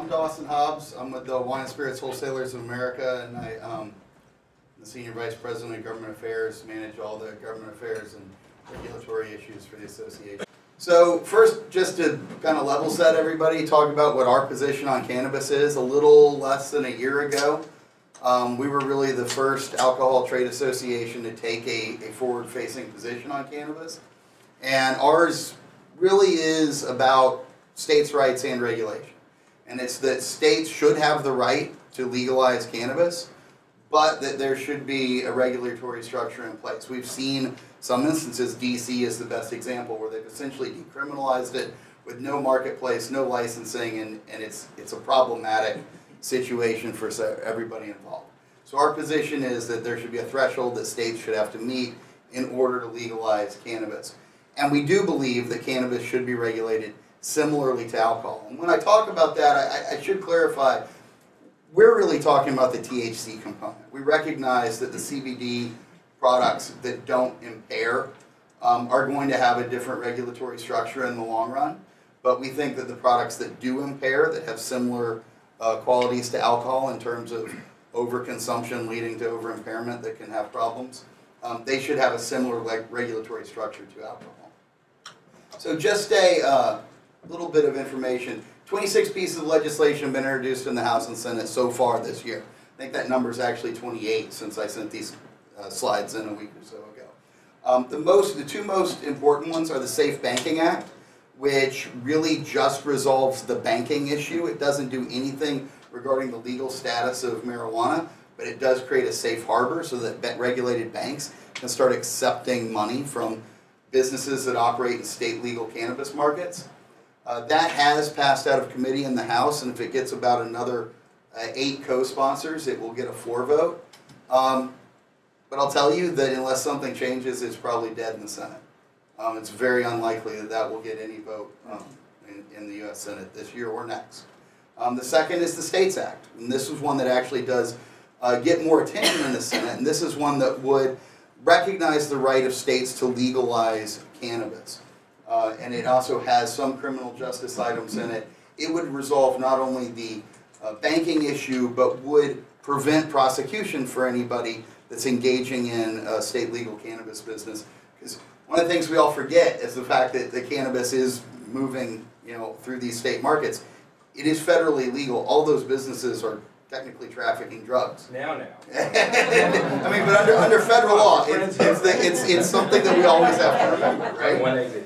I'm Dawson Hobbs. I'm with the Wine and Spirits Wholesalers of America, and I'm the Senior Vice President of Government Affairs, manage all the government affairs and regulatory issues for the association. So first, just to kind of level set everybody, talk about what our position on cannabis is. A little less than a year ago, we were really the first alcohol trade association to take a forward-facing position on cannabis. And ours really is about states' rights and regulation. And it's that states should have the right to legalize cannabis, but that there should be a regulatory structure in place. We've seen some instances, DC is the best example, where they've essentially decriminalized it with no marketplace, no licensing, and it's a problematic situation for everybody involved. So our position is that there should be a threshold that states should have to meet in order to legalize cannabis. And we do believe that cannabis should be regulated similarly to alcohol. And when I talk about that, I should clarify, we're really talking about the THC component. We recognize that the CBD products that don't impair are going to have a different regulatory structure in the long run, but we think that the products that do impair, that have similar qualities to alcohol in terms of overconsumption leading to over-impairment that can have problems, they should have a similar regulatory structure to alcohol. So just a little bit of information. 26 pieces of legislation have been introduced in the House and Senate so far this year. I think that number is actually 28 since I sent these slides in a week or so ago. The two most important ones are the Safe Banking Act, which really just resolves the banking issue. It doesn't do anything regarding the legal status of marijuana, but it does create a safe harbor so that regulated banks can start accepting money from businesses that operate in state legal cannabis markets. That has passed out of committee in the House, and if it gets about another 8 co-sponsors, it will get a 4 vote. But I'll tell you that unless something changes, it's probably dead in the Senate. It's very unlikely that that will get any vote in the U.S. Senate this year or next. The second is the States Act, and this is one that actually does get more attention in the Senate, and this is one that would recognize the right of states to legalize cannabis. And it also has some criminal justice items in it. It would resolve not only the banking issue, but would prevent prosecution for anybody that's engaging in a state legal cannabis business. Because one of the things we all forget is the fact that the cannabis is moving, through these state markets. It is federally legal. All those businesses are technically trafficking drugs. Now. I mean, but under federal law, it's something that we always have to remember, right?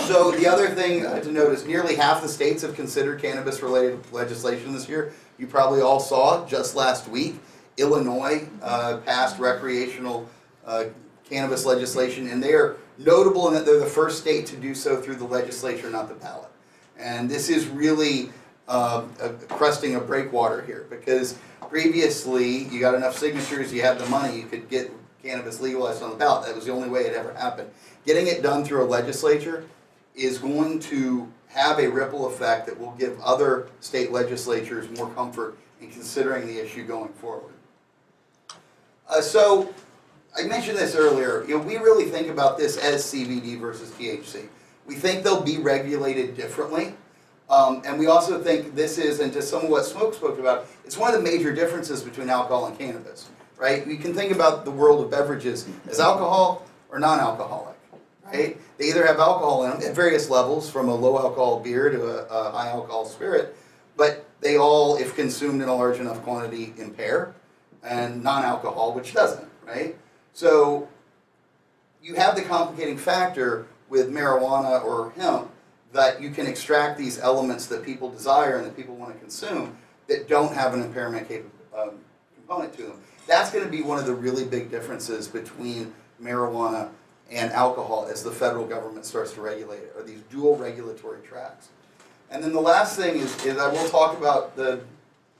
So the other thing to note is nearly half the states have considered cannabis-related legislation this year. You probably all saw just last week, Illinois passed recreational cannabis legislation, and they are notable in that they're the first state to do so through the legislature, not the ballot. And this is really cresting a breakwater here, because previously you got enough signatures, you had the money, you could get cannabis legalized on the ballot. That was the only way it ever happened. Getting it done through a legislature is going to have a ripple effect that will give other state legislatures more comfort in considering the issue going forward. So I mentioned this earlier, we really think about this as CBD versus THC. We think they'll be regulated differently. And we also think this is, and to some of what Smoke spoke about, it's one of the major differences between alcohol and cannabis, right? We can think about the world of beverages as alcohol or non-alcoholic, right? They either have alcohol in them at various levels, from a low alcohol beer to a high alcohol spirit, but they all, if consumed in a large enough quantity, impair, and non-alcohol, which doesn't, right? So you have the complicating factor with marijuana or hemp, that you can extract these elements that people desire and that people want to consume that don't have an impairment component to them. That's going to be one of the really big differences between marijuana and alcohol as the federal government starts to regulate it, or these dual regulatory tracks. And then the last thing is I will talk about the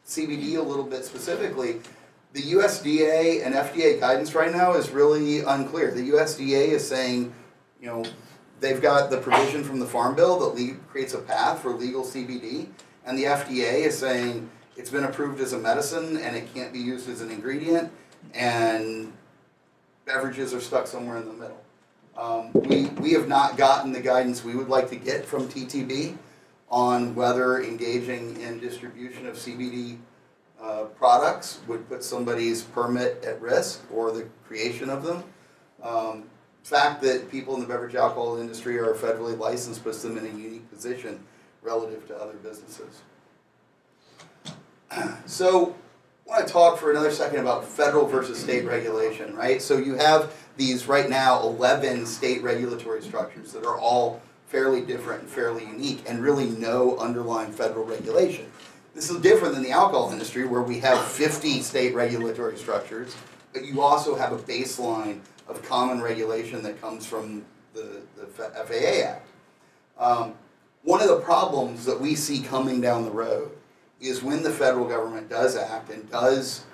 CBD a little bit specifically. The USDA and FDA guidance right now is really unclear. The USDA is saying, they've got the provision from the Farm Bill that creates a path for legal CBD, and the FDA is saying it's been approved as a medicine and it can't be used as an ingredient, and beverages are stuck somewhere in the middle. We have not gotten the guidance we would like to get from TTB on whether engaging in distribution of CBD products would put somebody's permit at risk or the creation of them. Fact that people in the beverage alcohol industry are federally licensed puts them in a unique position relative to other businesses. So I want to talk for another second about federal versus state regulation, right? So you have these right now 11 state regulatory structures that are all fairly different and fairly unique and really no underlying federal regulation. This is different than the alcohol industry where we have 50 state regulatory structures, but you also have a baseline of common regulation that comes from the FAA Act. One of the problems that we see coming down the road is when the federal government does act and does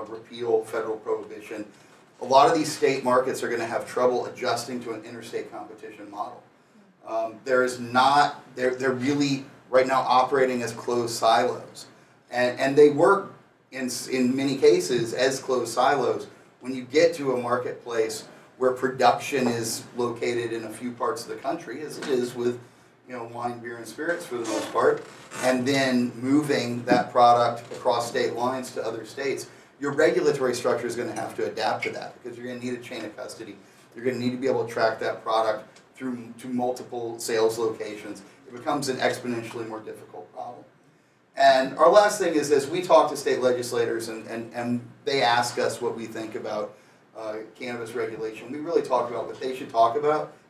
repeal federal prohibition, a lot of these state markets are going to have trouble adjusting to an interstate competition model. They're really right now operating as closed silos. And they work in many cases as closed silos. When you get to a marketplace where production is located in a few parts of the country, as it is with wine, beer, and spirits for the most part, and then moving that product across state lines to other states, your regulatory structure is going to have to adapt to that because you're going to need a chain of custody. You're going to need to be able to track that product through to multiple sales locations. It becomes an exponentially more difficult problem. And our last thing is, as we talk to state legislators and they ask us what we think about cannabis regulation, we really talk about what they should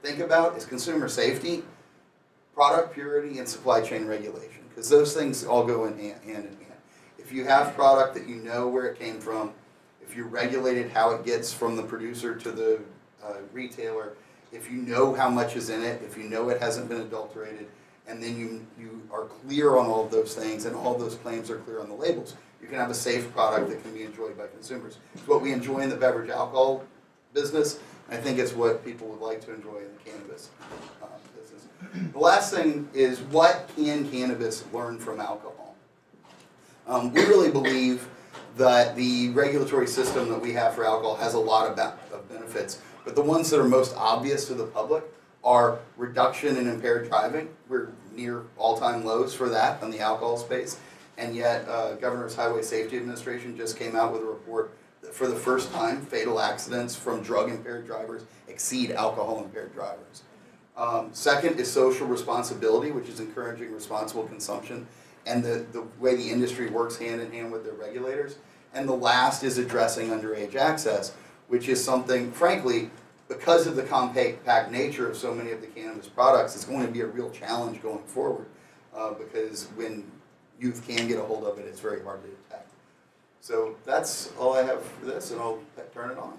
think about is consumer safety, product purity, and supply chain regulation, because those things all go hand in hand. If you have product that you know where it came from, if you regulated how it gets from the producer to the retailer, if you know how much is in it, if you know it hasn't been adulterated, and then you are clear on all of those things and all of those claims are clear on the labels, you can have a safe product that can be enjoyed by consumers. It's what we enjoy in the beverage alcohol business. I think it's what people would like to enjoy in the cannabis business. The last thing is, what can cannabis learn from alcohol? We really believe that the regulatory system that we have for alcohol has a lot of benefits, but the ones that are most obvious to the public are reduction in impaired driving. We're near all-time lows for that in the alcohol space, and yet Governor's Highway Safety Administration just came out with a report that for the first time, fatal accidents from drug-impaired drivers exceed alcohol-impaired drivers. Second is social responsibility, which is encouraging responsible consumption, and the way the industry works hand in hand with their regulators. And the last is addressing underage access, which is something, frankly, because of the compact nature of so many of the cannabis products, it's going to be a real challenge going forward, because when youth can get a hold of it, it's very hard to detect. So that's all I have for this, and I'll turn it on.